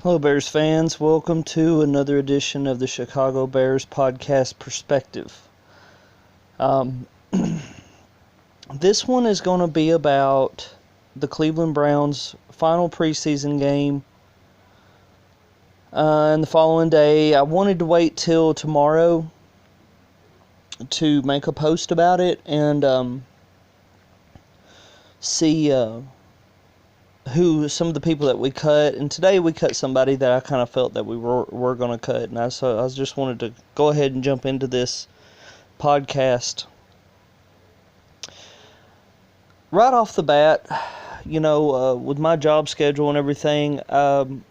Hello, Bears fans. Welcome to another edition of the Chicago Bears podcast perspective. This one is going to be about the Cleveland Browns' final preseason game. And the following day, I wanted to wait till tomorrow to make a post about it and see who some of the people that we cut. And today we cut somebody that I kind of felt that we were going to cut. And so I just wanted to go ahead and jump into this podcast. Right off the bat, with my job schedule and everything, I'm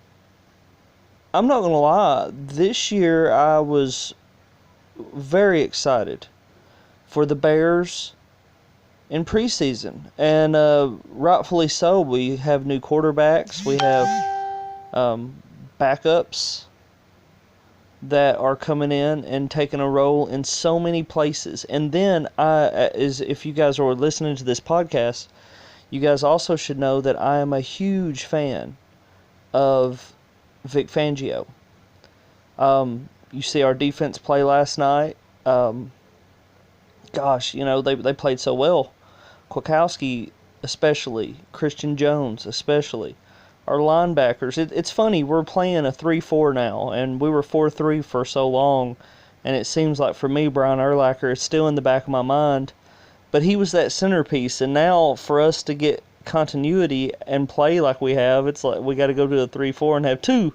not going to lie. This year I was very excited for the Bears in preseason, and rightfully so. We have new quarterbacks. We have backups that are coming in and taking a role in so many places. And then, if you guys are listening to this podcast, you guys also should know that I am a huge fan of Vic Fangio. You see our defense play last night. They played so well. Kwiatkowski especially, Christian Jones especially, our linebackers. It's funny, we're playing a 3-4 now, and we were 4-3 for so long, and it seems like for me, Brian Urlacher is still in the back of my mind, but he was that centerpiece, and now for us to get continuity and play like we have, it's like we got to go to a 3-4 and have two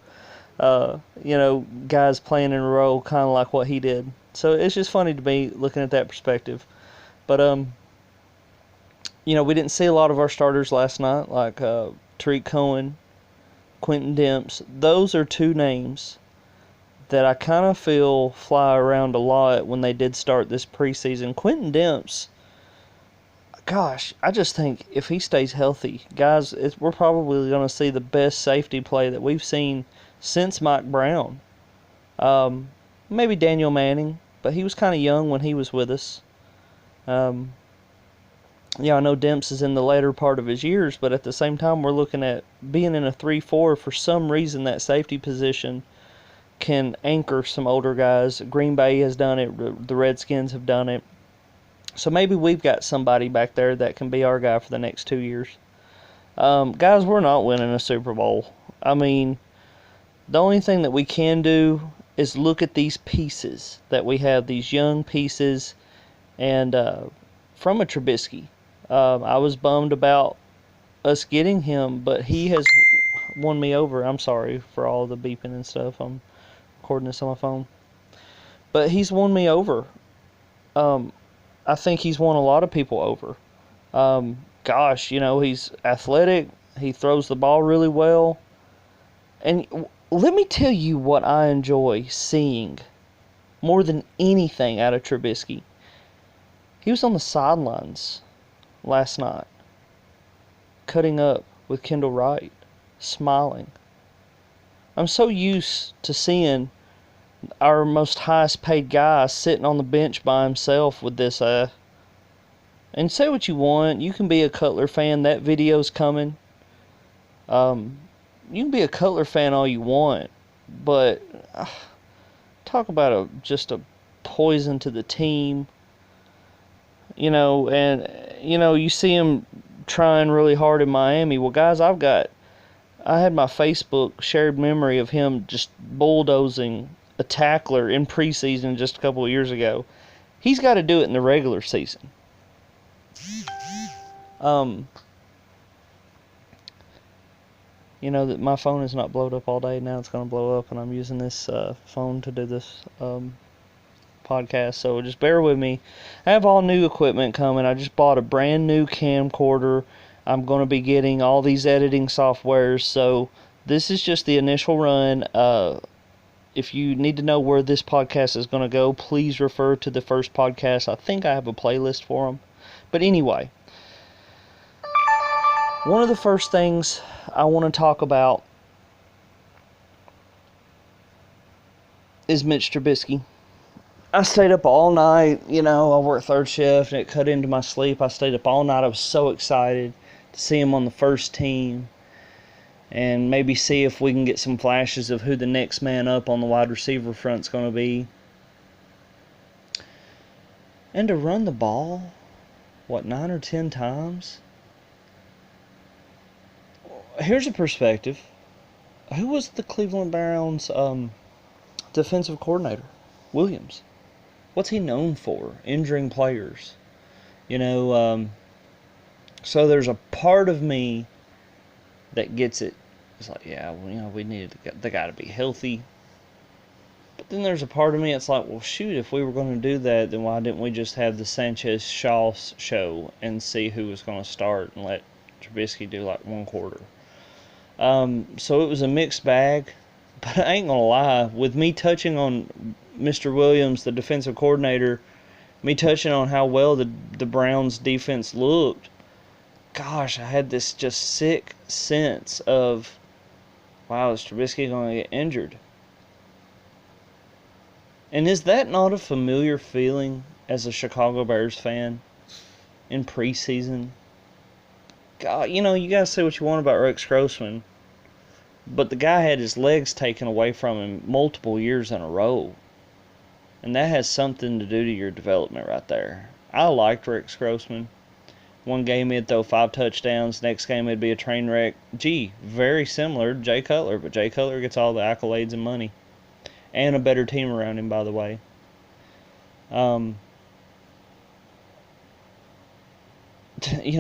guys playing in a row, kind of like what he did. So it's just funny to me looking at that perspective. But we didn't see a lot of our starters last night, like Tariq Cohen, Quentin Demps. Those are two names that I kind of feel fly around a lot when they did start this preseason. Quentin Demps, gosh, I just think if he stays healthy, guys, we're probably going to see the best safety play that we've seen since Mike Brown. Maybe Daniel Manning, but he was kind of young when he was with us. I know Demps is in the later part of his years, but at the same time, we're looking at being in a 3-4. For some reason, that safety position can anchor some older guys. Green Bay has done it. The Redskins have done it. So maybe we've got somebody back there that can be our guy for the next 2 years. Guys, we're not winning a Super Bowl. I mean, the only thing that we can do is look at these pieces that we have, these young pieces, and from a Trubisky. I was bummed about us getting him, but he has won me over. I'm sorry for all the beeping and stuff. I'm recording this on my phone. But he's won me over. I think he's won a lot of people over. He's athletic. He throws the ball really well. And let me tell you what I enjoy seeing more than anything out of Trubisky. He was on the sidelines last night, cutting up with Kendall Wright, smiling. I'm so used to seeing our most highest paid guy sitting on the bench by himself with this. And say what you want. You can be a Cutler fan. That video's coming. You can be a Cutler fan all you want, but talk about just a poison to the team. You see him trying really hard in Miami. Well, guys, I had my Facebook shared memory of him just bulldozing a tackler in preseason just a couple of years ago. He's got to do it in the regular season. That my phone is not blowed up all day. Now it's going to blow up, and I'm using this phone to do this podcast, so just bear with me. I have all new equipment coming. I just bought a brand new camcorder. I'm going to be getting all these editing softwares, so this is just the initial run. If you need to know where this podcast is going to go, please refer to the first podcast. I think I have a playlist for them. But anyway, one of the first things I want to talk about is Mitch Trubisky. I stayed up all night. I worked third shift and it cut into my sleep. I stayed up all night. I was so excited to see him on the first team. and maybe see if we can get some flashes of who the next man up on the wide receiver front's going to be. And to run the ball, 9 or 10 times? Here's a perspective. Who was the Cleveland Browns defensive coordinator? Williams. What's he known for? Injuring players. So there's a part of me that gets it. It's like, yeah, well, we needed the guy to be healthy. But then there's a part of me that's like, well, shoot, if we were going to do that, then why didn't we just have the Sanchez-Shaw show and see who was going to start and let Trubisky do like one quarter? So it was a mixed bag. But I ain't going to lie, with me touching on Mr. Williams, the defensive coordinator, me touching on how well the Browns defense looked, gosh, I had this just sick sense of, wow, is Trubisky going to get injured? And is that not a familiar feeling as a Chicago Bears fan in preseason? God, you guys say what you want about Rex Grossman, but the guy had his legs taken away from him multiple years in a row. And that has something to do to your development right there. I liked Rex Grossman. One game he'd throw 5 touchdowns. Next game it'd be a train wreck. Gee, very similar to Jay Cutler, but Jay Cutler gets all the accolades and money. And a better team around him, by the way.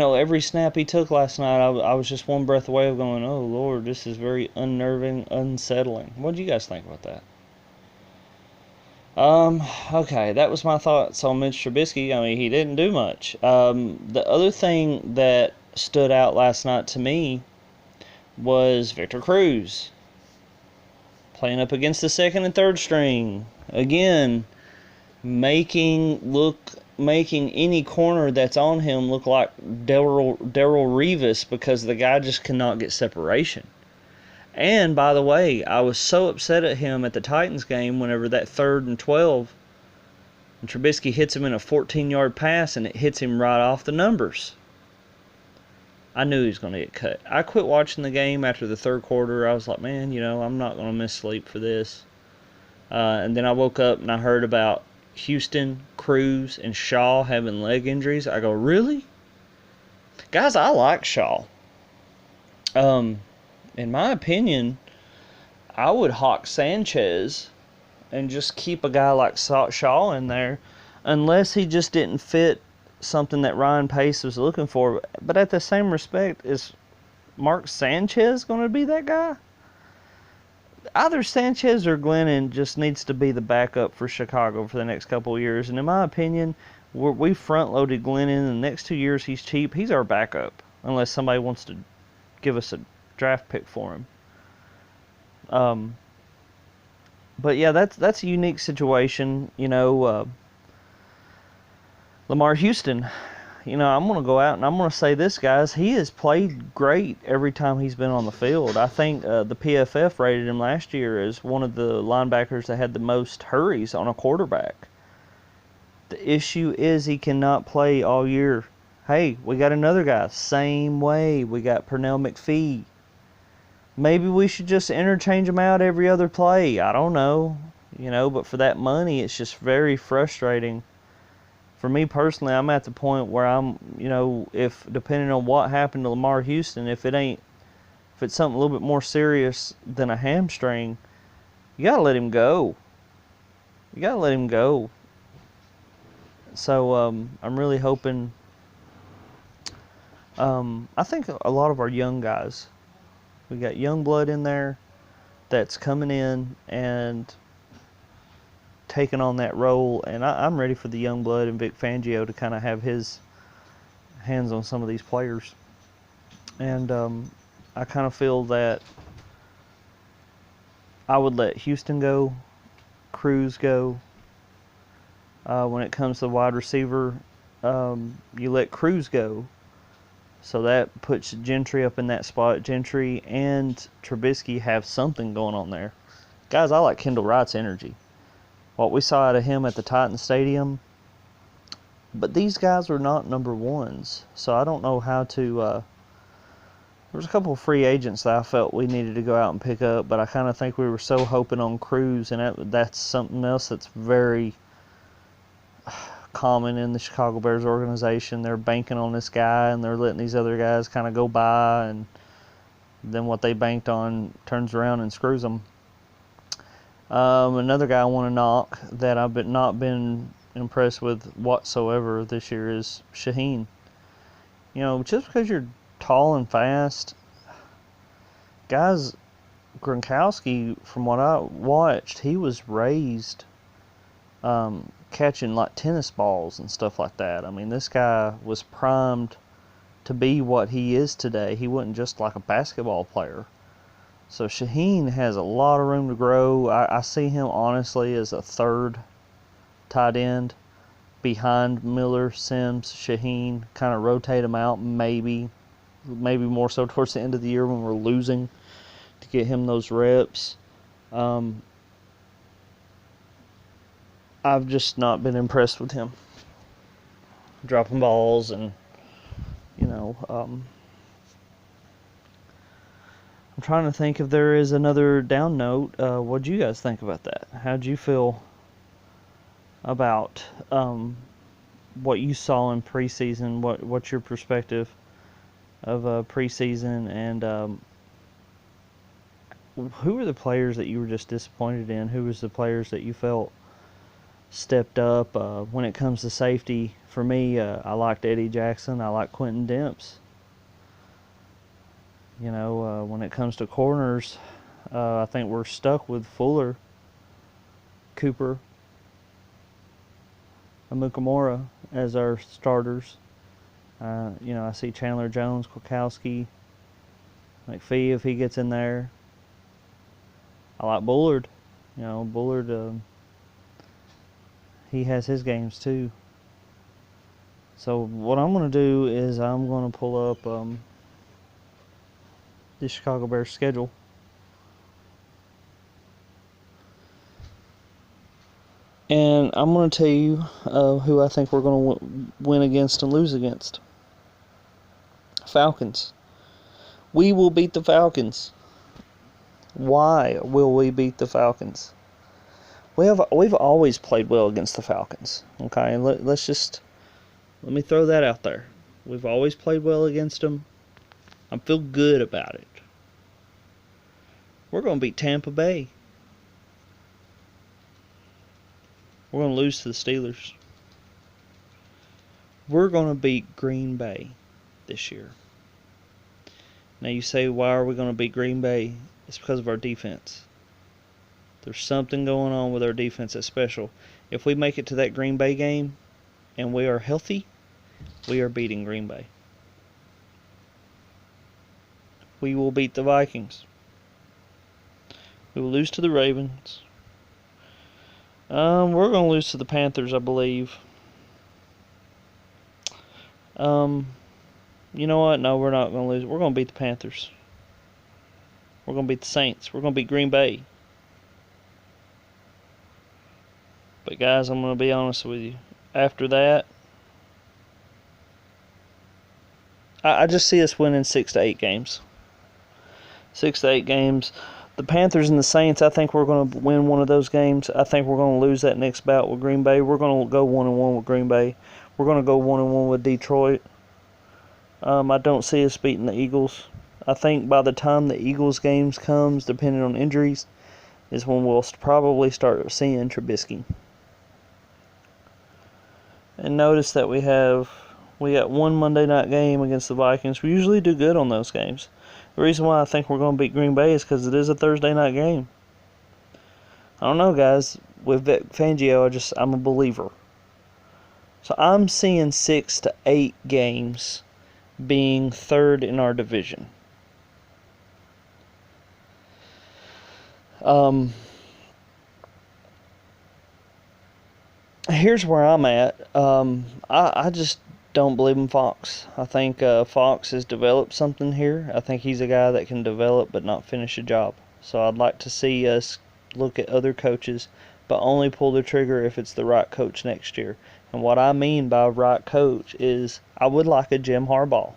Every snap he took last night, I was just one breath away of going, oh, Lord, this is very unnerving, unsettling. What do you guys think about that? Okay, that was my thoughts on Mitch Trubisky. I mean, he didn't do much. The other thing that stood out last night to me was Victor Cruz playing up against the second and third string. Again, making any corner that's on him look like Darrelle Revis, because the guy just cannot get separation. And, by the way, I was so upset at him at the Titans game whenever that 3rd and 12, and Trubisky hits him in a 14-yard pass, and it hits him right off the numbers. I knew he was going to get cut. I quit watching the game after the third quarter. I was like, man, I'm not going to miss sleep for this. And then I woke up and I heard about Houston, Cruz, and Shaw having leg injuries. I go, really? Guys, I like Shaw. In my opinion, I would hawk Sanchez and just keep a guy like Shaw in there, unless he just didn't fit something that Ryan Pace was looking for. But at the same respect, is Mark Sanchez going to be that guy? Either Sanchez or Glennon just needs to be the backup for Chicago for the next couple of years. And in my opinion, we front-loaded Glennon. The next 2 years he's cheap. He's our backup, unless somebody wants to give us a draft pick for him. But yeah, that's a unique situation. Lamar Houston, I'm going to go out and I'm going to say this, guys. He has played great every time he's been on the field. I think the PFF rated him last year as one of the linebackers that had the most hurries on a quarterback. The issue is he cannot play all year. Hey, we got another guy. Same way. We got Pernell McPhee. Maybe we should just interchange them out every other play. I don't know. But for that money, it's just very frustrating. For me personally, I'm at the point where I'm, if depending on what happened to Lamar Houston, if it's something a little bit more serious than a hamstring, you got to let him go. You got to let him go. So I'm really hoping, I think a lot of our young guys, we got young blood in there that's coming in and taking on that role, and I'm ready for the young blood and Vic Fangio to kind of have his hands on some of these players. And I kind of feel that I would let Houston go, Cruz go. When it comes to wide receiver, you let Cruz go. So that puts Gentry up in that spot. Gentry and Trubisky have something going on there. Guys, I like Kendall Wright's energy. What we saw out of him at the Titans Stadium. But these guys are not number ones. So I don't know how to There was a couple of free agents that I felt we needed to go out and pick up, but I kind of think we were so hoping on Cruz, and that's something else that's very common in the Chicago Bears organization. They're banking on this guy, and they're letting these other guys kind of go by, and then what they banked on turns around and screws them. Another guy I want to knock that I've not been impressed with whatsoever this year is Shaheen. You know, just because you're tall and fast, guys, Gronkowski, from what I watched, he was raised catching like tennis balls and stuff like that. I mean, this guy was primed to be what he is today. He wasn't just like a basketball player. So Shaheen has a lot of room to grow. I see him honestly as a third tight end behind Miller, Sims, Shaheen. Kind of rotate them out, maybe more so towards the end of the year when we're losing, to get him those reps. I've just not been impressed with him dropping balls, and I'm trying to think if there is another down note. What do you guys think about that? How'd you feel about what you saw in preseason? What's your perspective of preseason, and who were the players that you were just disappointed in? Who was the players that you felt stepped up? When it comes to safety, for me, I liked Eddie Jackson. I like Quentin Demps. When it comes to corners, I think we're stuck with Fuller, Cooper, and Mukamura as our starters. I see Chandler Jones, Kwiatkowski, McPhee if he gets in there. I like Bullard. Bullard, he has his games too. So what I'm going to do is I'm going to pull up the Chicago Bears schedule. And I'm going to tell you who I think we're going to win against and lose against. Falcons. We will beat the Falcons. Why will we beat the Falcons? We've always played well against the Falcons. Okay, let me throw that out there. We've always played well against them. I feel good about it. We're going to beat Tampa Bay. We're going to lose to the Steelers. We're going to beat Green Bay this year. Now you say, why are we going to beat Green Bay? It's because of our defense. There's something going on with our defense that's special. If we make it to that Green Bay game and we are healthy, we are beating Green Bay. We will beat the Vikings. We will lose to the Ravens. We're going to lose to the Panthers, I believe. You know what? No, we're not going to lose. We're going to beat the Panthers. We're going to beat the Saints. We're going to beat Green Bay. But guys, I'm going to be honest with you. After that, I just see us winning 6 to 8 games. 6 to 8 games. The Panthers and the Saints, I think we're going to win one of those games. I think we're going to lose that next bout with Green Bay. We're going to go 1-1 with Green Bay. We're going to go 1-1 with Detroit. I don't see us beating the Eagles. I think by the time the Eagles games comes, depending on injuries, is when we'll probably start seeing Trubisky. And notice that we got one Monday night game against the Vikings. We usually do good on those games. The reason why I think we're going to beat Green Bay is because it is a Thursday night game. I don't know, guys. With Vic Fangio, I'm a believer. So I'm seeing 6 to 8 games being third in our division. Here's where I'm at. I just don't believe in Fox. I think Fox has developed something here. I think he's a guy that can develop but not finish a job. So I'd like to see us look at other coaches, but only pull the trigger if it's the right coach next year. And what I mean by right coach is I would like a Jim Harbaugh.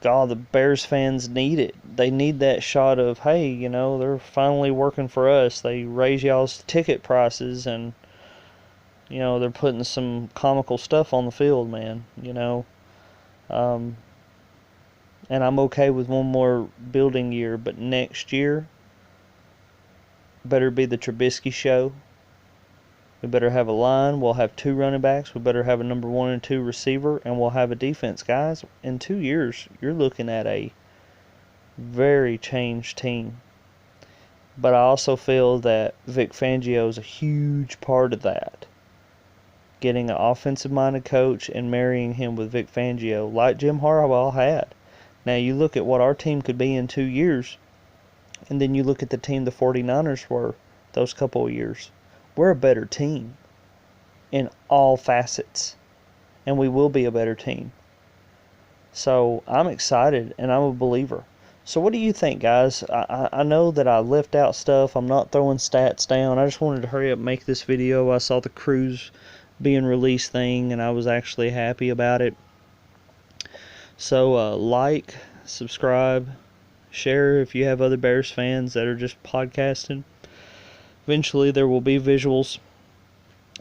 God, the Bears fans need it. They need that shot of, hey, they're finally working for us. They raise y'all's ticket prices, and they're putting some comical stuff on the field, man. Um, and I'm okay with one more building year, but next year better be the Trubisky show. We better have a line. We'll have 2 running backs. We better have a number 1 and 2 receiver, and we'll have a defense, guys. In 2 years, you're looking at a very changed team. But I also feel that Vic Fangio is a huge part of that. Getting an offensive-minded coach and marrying him with Vic Fangio, like Jim Harbaugh had. Now, you look at what our team could be in 2 years, and then you look at the team the 49ers were those couple of years. We're a better team in all facets, and we will be a better team. So I'm excited, and I'm a believer. So what do you think, guys? I know that I left out stuff. I'm not throwing stats down. I just wanted to hurry up and make this video. I saw the Cruise being released thing, and I was actually happy about it. So like, subscribe, share if you have other Bears fans that are just podcasting. Eventually there will be visuals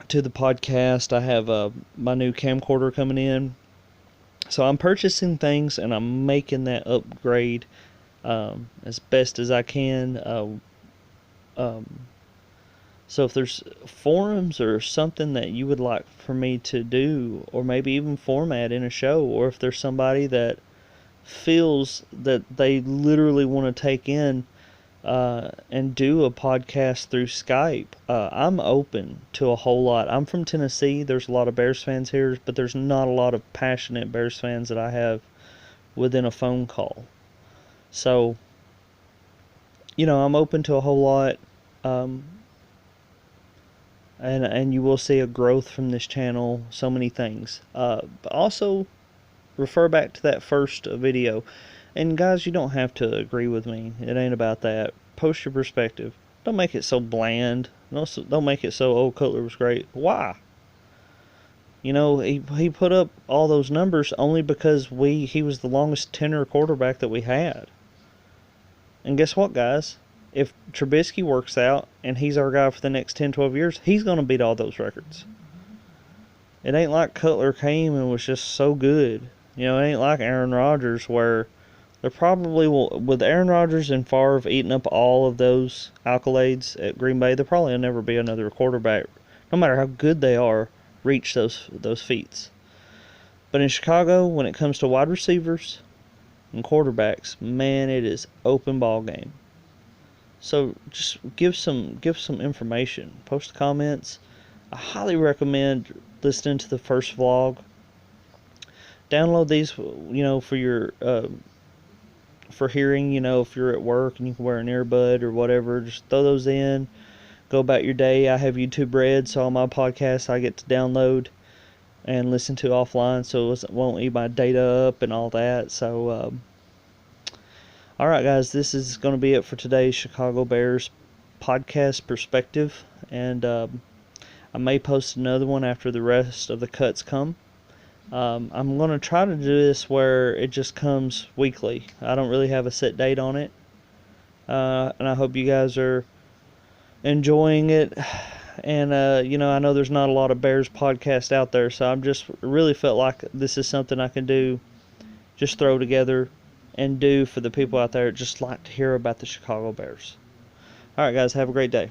to the podcast. I have my new camcorder coming in. So I'm purchasing things, and I'm making that upgrade as best as I can. So if there's forums or something that you would like for me to do, or maybe even format in a show, or if there's somebody that feels that they literally want to take in and do a podcast through Skype, I'm open to a whole lot. I'm from Tennessee. There's a lot of Bears fans here, but there's not a lot of passionate Bears fans that I have within a phone call. So, I'm open to a whole lot. And you will see a growth from this channel, so many things. But also, refer back to that first video. And guys, you don't have to agree with me. It ain't about that. Post your perspective. Don't make it so bland. Don't make it so, oh, Cutler was great. Why? He put up all those numbers only because he was the longest tenure quarterback that we had. And guess what, guys? If Trubisky works out and he's our guy for the next 10, 12 years, he's going to beat all those records. It ain't like Cutler came and was just so good. It ain't like Aaron Rodgers, where they're probably will, with Aaron Rodgers and Favre eating up all of those accolades at Green Bay, there probably will never be another quarterback, no matter how good they are, reach those feats. But in Chicago, when it comes to wide receivers and quarterbacks, man, it is open ball game. So just give some information. Post comments. I highly recommend listening to the first vlog. Download these, for your for hearing. If you're at work and you can wear an earbud or whatever, just throw those in. Go about your day. I have YouTube Red, so all my podcasts I get to download and listen to offline, so it won't eat my data up and all that. So. Alright, guys, this is going to be it for today's Chicago Bears podcast perspective, and I may post another one after the rest of the cuts come. I'm going to try to do this where it just comes weekly. I don't really have a set date on it, and I hope you guys are enjoying it. And I know there's not a lot of Bears podcasts out there, so I'm just really felt like this is something I can do, just throw together and do for the people out there that just like to hear about the Chicago Bears. Alright, guys, have a great day.